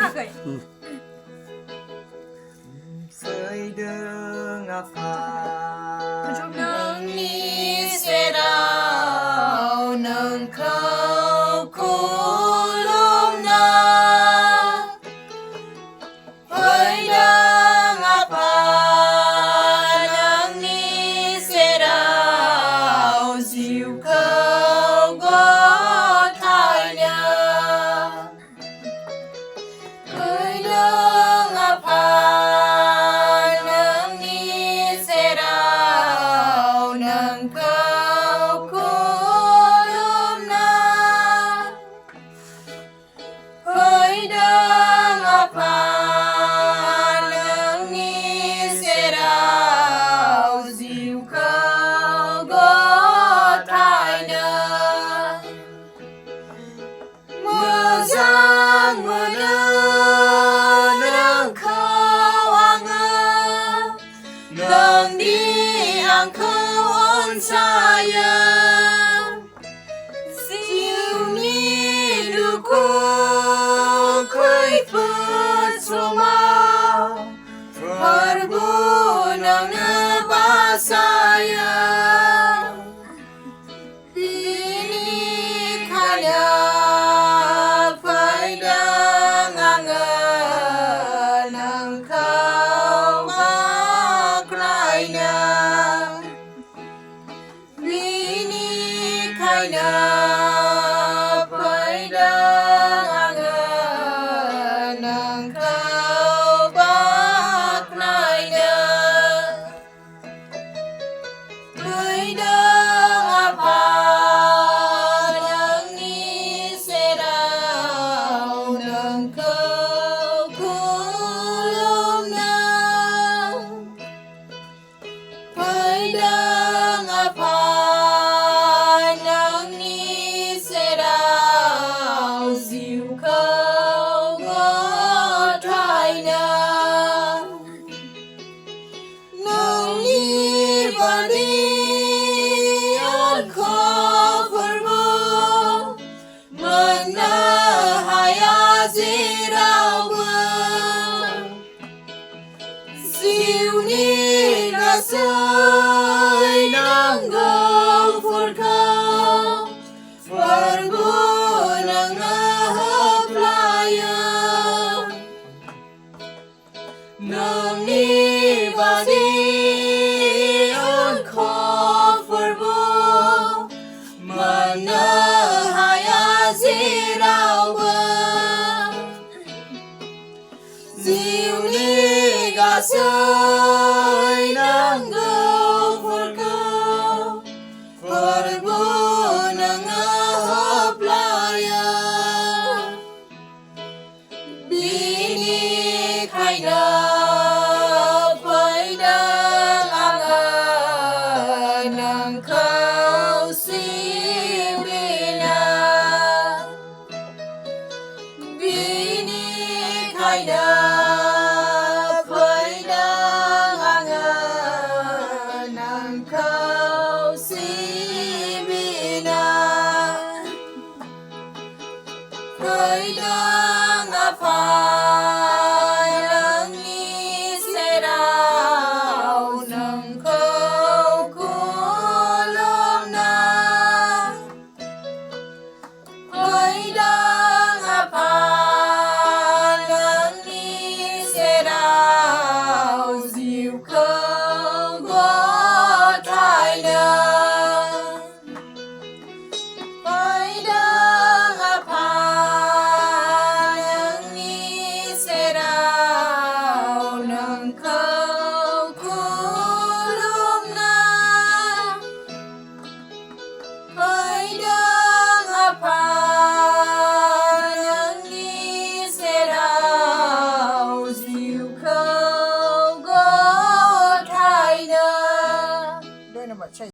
Jahakai. Seideng apa? ngni serau nengkau kulumna Pwidg apa ngni serau jiu kau gotanya Pwidg apa ngni serau nengkau kulumna Pwidg apa ngni serau jiu kau gotanya Moजां mono nengkau आङो नोंनि आंखौ अनसायो जिउनि दुखु खैफोद समाव प्रभु नोंनो बासायो बिनिखायनो Pwidg आङो नोंखौ बाख्नायनो बिनिखायनो Pwidg आङो नोंखौ बाख्नायनो Pwidg apa ngni serau nengkau kulumna Pwidg apa ngni serau jiu kau gotanya nोंनि बादि आंखौ फोरबो मोननो हाया जेरावबो जिउनि गासै नांगौफोरखौ फोरबो नोंनो होफ्लायो नोंनि बादि आंखौ फोरबो मोननो हाया जेरावबो जिउनि गासै नांगौफोरखौ फोरबो नोंनो होफ्लायो बिनिखायनो Pwidg आङो नोंखौ सिबिनो बिनिखायनो